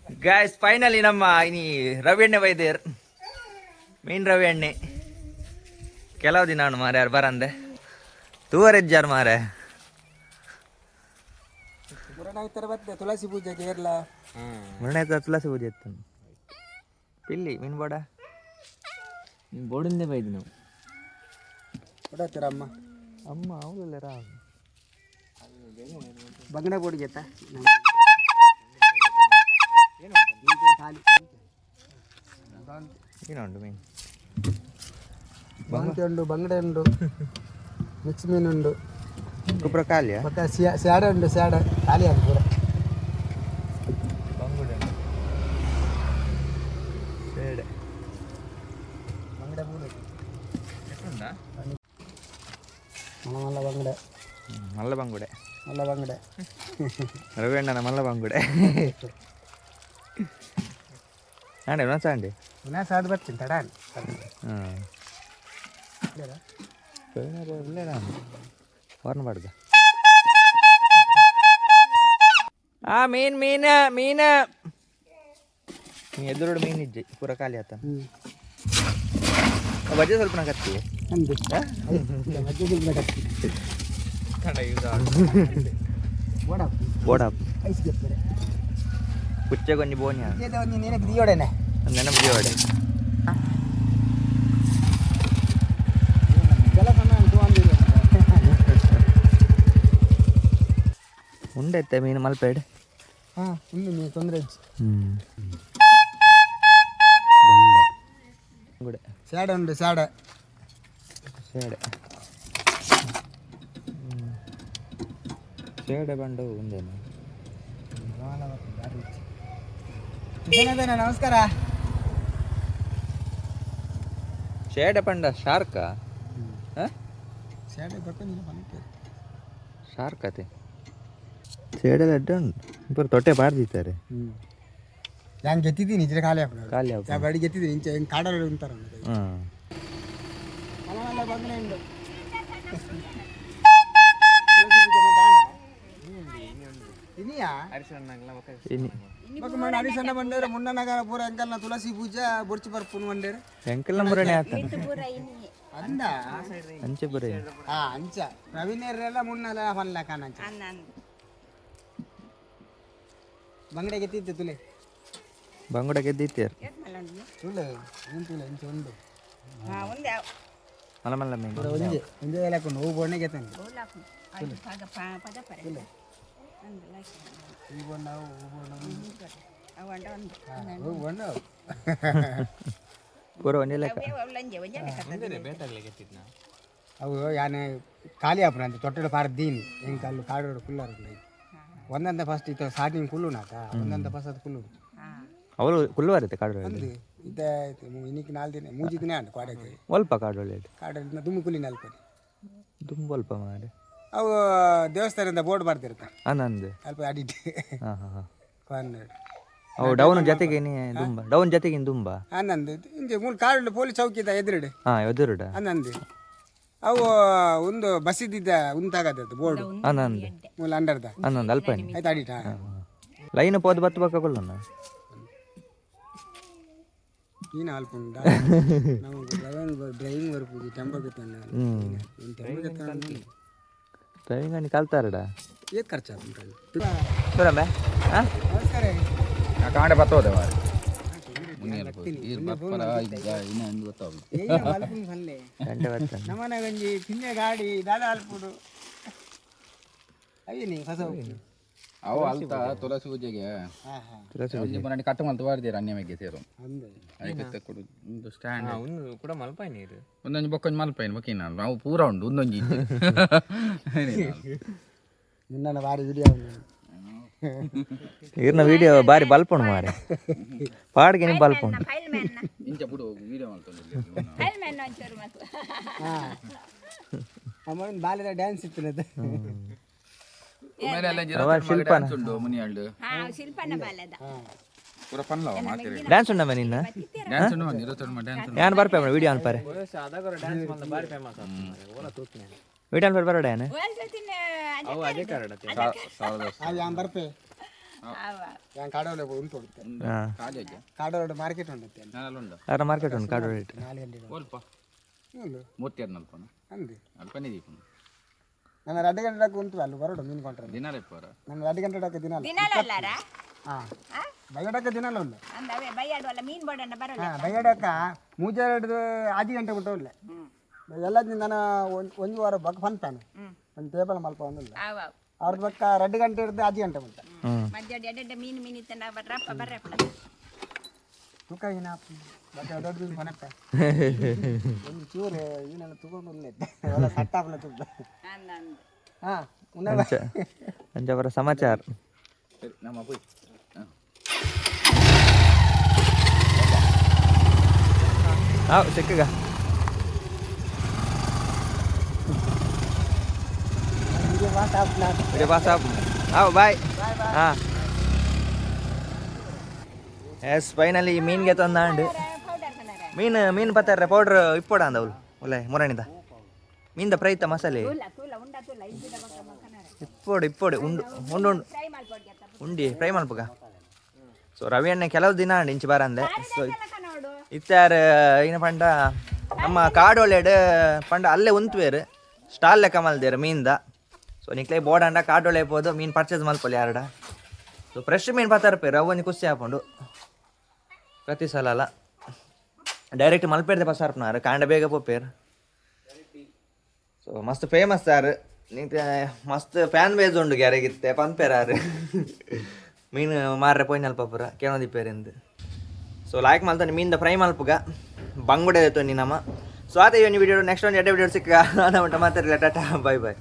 Guys finally ನಮ್ಮ ಇನಿ ರವಿ ಎಣ್ಣೆ ಬೈದೇರ್ ಮೀನ್ ರವಿ ಎಣ್ಣೆ ಕೆಲವು ದಿನ ಮಾರೆ ಯಾರು ಬರಂದೆ ತೂವರೆಜ್ಜಾರ್ ಮಾರೆ ತುಳಸಿ ಪೂಜೆಗೆ ಏರ್ಲ ಮುರಣೆ ತುಳಸಿ ಪೂಜೆ ಇತ್ತು ಪಿಲ್ಲಿ ಮೀನ್ ಬೋಡ ನೀನು ಬೋಡಿಂದೇ ಬೈದು ನಾವು ಕೊಡತ್ತೀರ ಅಮ್ಮ ಅಮ್ಮ ಅವಳೆಲ್ಲ ರಾವ್ ಬಂಗಡ ಬೋಡಿಗೆ ಏನುಂಟು ಮೀನು ಬಂಗಡೆ ಉಂಡು ಬಂಗಡೆ ಉಂಡು ಮಿಕ್ಸ್ ಮೀನುಂಡು ಕುಪ್ರ ಖಾಲಿಯ ಪಕ್ಕ ಸ್ಯಾಡ ಉಂಡು ಸ್ಯಾಡ ಖಾಲಿ ಅದು ಪೂರ ಬಂಗುಡೆ ಬೇಡ ಬಂಗಡೆ ಬೂಡು ಎಷ್ಟುಂಟಾ ಮಲ್ಲ ಬಂಗಡೆ ಮಲ್ಲ ಬಂಗುಡೆ ಮಲ್ಲ ಬಂಗಡೆ ರವಿಯಣ್ಣನ ಮಲ್ಲ ಬಂಗುಡೆ ಆಂಡೆ ವಿನಾಸ ಆಂಡೆ ವಿನಾಶ ಅದು ಬರ್ತೀನಿ ತಡ ಹಾಂ ಇಲ್ಲೇರ ಫಾರ್ನ್ ಬಾಡ್ಗ ಮೀನ್ ಮೀನ ಮೀನ ಎದುರುಡು ಮೀನು ಇಜ್ಜೆ ಪೂರ ಖಾಲಿ ಆತ ಬಜ್ಜೆ ಸ್ವಲ್ಪ ನಾ ಕತ್ತಿ ಅಂದು ಬೋಡಪ್ ಐಸ್ ಗೆಪ್ಪರೆ ಕುಚ್ಚೆ ಕೊಂಚ ಬೋನ್ಯ ನೆನಪು ದಿಯೋಡೆನೆ ನೆನಪು ಜೋಡೆ ಉಂಡೆತ್ತೆ ಮೀನು ಮಲ್ಪೇಡ್ ಹಾಂ ಉಂಡು ನೀನು ತೊಂದರೆ ಬಂಗುಡೆ ಸ್ಯಾಡ ಉಂಡು ಸ್ಯಾಡ ಸೇಡೆ ಸೇಡೆ ಬಂಡು ಒಂದೇನು ನಮಸ್ಕಾರ ಸೇಡೆ ಪಂಡ ಶಾರ್ಕ ಸ್ಯಾಡ ಬರ್ಕೊಂಡು ಬಂತು ಶಾರ್ಕ್ ಅತೆ ಸೇಡೆಲ್ಲ ಅಡ್ಡ ಉಂಟು ಪೂರ ತೊಟ್ಟೆ ಬಾರ್ದಿದ್ದಾರೆ ನಾನು ಗೆತ್ತಿದ್ದೀನಿ ಇದ್ರೆ ಖಾಲಿ ಹಾಕೋಣ ಖಾಲಿ ಆಗ್ಬೋದು. ಬಡಿ ಗೆತ್ತಿದ್ದೀನಿ ಇಂಚೆ ಹಿಂಗೆ ಕಾಡಲ್ಲಿ ಉಂಟಾರ ಹಾಂ ಬಂಗನೆ ಉಂಡು ಇದೆಯಾ ಮಗ ಅಡಿಸಣ್ಣ ಬಂಡೇರ ಮುನ್ನನಗರ ಪೂರ ಎಂಕಲ್ನ ತುಳಸಿ ಪೂಜೆ ಬೊಡ್ಚಿ ಬರ್ಪುನ್ ಬಂಡೇರ ಎಂಕಲ್ನ ಮುರಣೆ ಆತ ಅಂದ ಅಂಚೆ ಬರೀ ಅಂಚ ಪ್ರವೀಣರೆಲ್ಲ ಮುನ್ನಲ ಹೊಲ್ಲ ಕಾಣಂಚ ಬಂಗಡೆ ಗೆತ್ತಿತ್ತು ತುಲೆ ಬಂಗುಡ ಗೆದ್ದಿತ್ತೀರ್ ತುಲೆ ಏನು ತುಲೆ ಇಂಚ ಉಂಡು ಮಲ್ಲ ಮಲ್ಲ ಮೀನು ಪೂರ ಒಂಜೆ ಒಂಜೆ ಹಾಕೊಂಡು ಹೂ ಬೋಣೆ ಗೆತ್ತಾನೆ ಹೂ ಬೋಣ ಹೂ ಬೋಣ ಪೂರ ಒಂದೇ ಲೆಕ್ಕ ಅವು ಯಾನೆ ಖಾಲಿ ಆಪುನ ಅಂತ ತೊಟ್ಟೆಡು ಪಾರ ದೀನಿ ಹೆಂಗೆ ಕಲ್ಲು ಕಾಡೋಡು ಕುಲ್ಲಾರ ಒಂದಂತ ಫಸ್ಟ್ ಇತ್ತು ಸ್ಟಾರ್ಟಿಂಗ್ ಕುಲ್ಲು ನಾಕ ಒಂದಂತ ಫಸ್ಟ್ ಅದು ಕುಲ್ಲು ಅವಳು ಕುಲ್ಲುವಾರತ್ತೆ ಕಾಡು ಅಂದು ಇದ ಇನ್ನಿಕ್ಕೆ 4 ದಿನ 3 ದಿನ ಅಂಡು ಕಾಡಕ್ಕೆ ಒಲ್ಪ ಕಾಡು ಒಳ್ಳೆ ಕಾಡ ದುಮ್ಮಿ ಕುಲಿ ನಲ್ಪನೆ ತುಂಬ ಅಲ್ಪ ಮಾರೆ ಅವು ದೇವಸ್ಥಾನದಿಂದ ಬೋರ್ಡ್ ಬರ್ತಿರ್ತ ಆನಂದ್ ಅಲ್ಪ ಅಡಿಟ್ ಹಾಂ ಹಾಂ ಹಾಂ ಕಾರ್ನರ್ ಅವು ಡೌನ್ ಜೊತೆಗೆ ದುಂಬ ಡೌನ್ ಜೊತೆಗೆ ದುಂಬ ಆನಂದ್ ಇಂಜೆ ಮೂಲ ಕಾಡು ಪೊಲೀಸ್ ಚೌಕಿದ ಎದುರುಡೆ ಹಾಂ ಎದುರುಡ ಆನಂದ್ ಅವು ಒಂದು ಬಸ್ ಇದ್ದಿದ್ದ ಉಂತಾಗದ್ದು ಬೋರ್ಡ್ ಆನಂದ್ ಮೂಲ ಅಂಡರ್ದ ಆನಂದ್ ಅಲ್ಪನಿ ಆಯ್ತು ಅಡಿಟ್ ಲೈನ್ ಪೋದು ಬತ್ತು ಬಕ್ಕಕೊಳ್ಳೋಣ ನೀನು ಅಲ್ಪ ಉಂಟಾ ನಮಗೆ ಡ್ರೈವಿಂಗ್ ಬರ್ಬೋದು ಟೆಂಪೋಗೆ ತಂದು ಟೆಂಪೋಗೆ ತಂದು ಡ್ರೈವಿಂಗ್ ಅನ್ನು ಕಲ್ತಾರಡ ಏತ್ ಖರ್ಚು ಉಂಟು ಸೂರಮ್ಮೆ ಹಾಂ ನಮಸ್ಕಾರ ಕಾಂಡೆ ಬರ್ತೋದೆ ಮಾರೆ ಗಂಟೆ ಬತ್ತ ನಮ್ಮನೆ ಗಂಜಿ ಪಿನ್ನೆ ಗಾಡಿ ದಾದ ಅಲ್ಪುಡು ಅಯ್ಯ ನೀ ಹೊಸ ಅವು ಅಲ್ತ ತುಳಸಿ ಪೂಜೆಗೆ ಮನೆ ಕಟ್ಟು ಮಲ್ತು ಬಾರ್ದಿರ ಅನ್ಯಮಗೆ ಸೇರು ಅದಕ್ಕೆ ಕೊಡು ಒಂದು ಸ್ಟ್ಯಾಂಡ್ ಕೂಡ ಮಲ್ಪ ನೀರು ಒಂದೊಂದು ಬೊಕ್ಕೊಂದು ಮಲ್ಪೈನ್ ಬೊಕ್ಕಿನ ನಾವು ಪೂರ ಉಂಡು ಒಂದೊಂಜಿ ನಿನ್ನ ಬಾರಿ ವಿಡಿಯೋ ಇರ್ನ ವಿಡಿಯೋ ಬಾರಿ ಬಲ್ಪುಣು ಮಾರೆ ಪಾಡ್ಗೆ ನಿಮ್ಮ ಬಲ್ಪುಣು ಇಂಚ ಬಿಡು ವಿಡಿಯೋ ಮಾಡ್ಕೊಂಡು ಅಮ್ಮ ಬಾಲ್ಯದ ಡ್ಯಾನ್ಸ್ ಇತ್ತು ಉಂಟು ಮುನಿಯಾಳ್ದು ಪೂರ ಪನ್ಲವ ಮಾತಿರಿ ಡ್ಯಾನ್ಸ್ ಉಂಡಮ್ಮ ನಿನ್ನ ಡ್ಯಾನ್ಸ್ ಉಂಡು ಬನ್ನಿ ಇರುತ್ತಮ್ಮ ಡ್ಯಾನ್ಸ್ ಯಾನ್ ಬರ್ಪೆ ವಿಡಿಯೋ ಅನ್ಪಾರೆ ವಿಡಿಯೋ ಅನ್ಪಾರೆ ಬರೋಡ ಯಾನೆ ಬರ್ಪೆ ഞാൻ കാടോലെ ಉಂಟು ಕೊಡುತ್ತೆ ಖಾಲಿ ಅಜ್ಜ ಕಾಡೋಡು ಮಾರ್ಕೆಟ್ ಉಂಟತ್ತೆ ನಾನುಂಡ ಅರ ಮಾರ್ಕೆಟ್ ಉಂಟು ಕಾಡು ರೇಟ್ 4 ಗಂಟೆ ಸ್ವಲ್ಪ ಒಂದು 32 ನಲ್ಪನ ಅಂದೆ ಅಲ್ಪನೇ ದೀಪನ ನನ್ನ 2 ಗಂಟೆ ದಾకా ಉಂಟು ಅಲ್ಲಿ ಬರೋಡು ಮೀನು ಕೊಂಡ್ರೆ ದಿನ ರೆಪ್ಪರ ನನ್ನ 2 ಗಂಟೆ ದಾకా ದಿನ ದಿನಾಲಲ್ಲಾರ ಬೈಗಡಕ್ಕೆ ದಿನ ಉಲ್ಲ ಅಂದವೆ ಬೈಯಾಡುವಲ್ಲ ಮೀನ್ ಬೋಡನ್ನ ಬರೋಲ್ಲ ಬೈಗಡಕ್ಕ ಮೂಜಾರಡ್ದು 5 ಗಂಟೆ ಬಿಟ್ಟು ಉಲ್ಲ ಎಲ್ಲ ನಾನು ಒಂದು ವಾರ ಬಕ್ಕ ಬಂತಾನೆ ಒಂದು ಟೇಬಲ್ ಮಲ್ಪ ಒಂದಿಲ್ಲ ಅವ ಅವ್ರ ಬಕ್ಕ 2 ಗಂಟೆ ಇರ್ದು 5 ಗಂಟೆ ಬಿಟ್ಟ ಮಧ್ಯಾಹ್ನ ಎಡ್ಡೆ ಮೀನ್ ಇತ್ತನ ಬರ್ರಪ್ಪ ಬರ್ರಪ್ಪ ತೂಕ ಏನ ಬಕ್ಕ ದೊಡ್ಡ ಮನಪ್ಪ ಒಂದು ಚೂರು ಏನೆಲ್ಲ ತಗೊಂಡಿಲ್ಲ ಎಲ್ಲ ಕಟ್ಟಾಪಲ ತುಂಬ ಅಂದ ಹಾಂ ಉನ್ನವ ಅಂಜವರ ಸಮಾಚಾರ ಸರಿ ನಮ್ಮ ಪೋಯ್ ಹಾಂ ಸಿಕ್ಕಗ Udah WhatsApp. Bye. Yes, finally ಮೀನ್ ಗೆ ತಂದಾಂಡು ಮೀನು ಪತ್ತಾರ ಪೌಡರ್ ಇಪ್ಪೋಡ ಅಂದವಳು ಒಳ್ಳೆ ಮೊರಣಿದ ಮೀನ್ದ ಪ್ರೈತ ಮಸಾಲೆ ಇಪ್ಪೋಡು ಉಂಡು ಉಂಡು ಉಂಡಿ ಫ್ರೈ ಮಲ್ಪಗ ಸೊ ರವಿ ಎಣ್ಣೆ ಕೆಲವು ದಿನ ಅಂಡು ಇಂಚು ಬಾರಂದೆ ಸೊ ಇತ್ತಾರ ಏನು ಪಂಡ ನಮ್ಮ ಕಾಡೊಳ್ಳೆಡು ಪಂಡ ಅಲ್ಲೇ ಉಂತ್ವೇರು ಸ್ಟಾಲ್ ಲೆಕ್ಕ ಮಲ್ದೇರು ಮೀನ್ದ ಸೊ ನಿಕ್ಲೆ ಬೋರ್ಡ್ ಅಂಡ ಕಾಡೊಳ್ಳೆ ಹೋದು ಮೀನು ಪರ್ಚೇಸ್ ಮಲ್ಪೊಲಿ ಯಾರಡ ಸೊ ಫ್ರೆಶ್ ಮೀನು ಪತ್ತಾರ ರೂಪಾಯಿ ಅವನಿಗೆ ಖುಷಿ ಹಾಕೊಂಡು ಪ್ರತಿ ಸಲ ಅಲ್ಲ ಡೈರೆಕ್ಟ್ ಮಲ್ಪೇರ್ದೆ ಬಸ್ ಹಾರ್ಪನಾರು ಕಾಂಡ ಬೇಗ ಪೋಪೇರು ಸೊ ಮಸ್ತ್ ಫೇಮಸ್ ಸಾರು ನಿಂಗೆ ಮಸ್ತ್ ಫ್ಯಾನ್ ಬೇಸ್ ಉಂಡು ಗ್ಯಾರೆಗಿತ್ತೆ ಪಂಪೇರಾರು ಮೀನು ಮಾರ್ರೆ ಪೋಯ್ನಲ್ಪ ಪೂರ ಕೇಳೋದಿಪ್ಪೇರಿಂದು ಸೊ ಲಾಯ್ಕ್ ಮಲ್ತಾನೆ ಮೀನ್ದ ಫ್ರೈ ಮಲ್ಪುಗ ಬಂಗುಡೆ ತೊಂಡಿ ನಮ್ಮ ಸೊ ಆತ ಇವನಿ ವಿಡಿಯೋ ನೆಕ್ಸ್ಟ್ ಒಂದು 2 ವಿಡಿಯೋ ಸಿಕ್ಕ ಮಾತಾಡಿಲ್ಲ ಟಾಟಾ ಬಾಯ್ ಬಾಯ್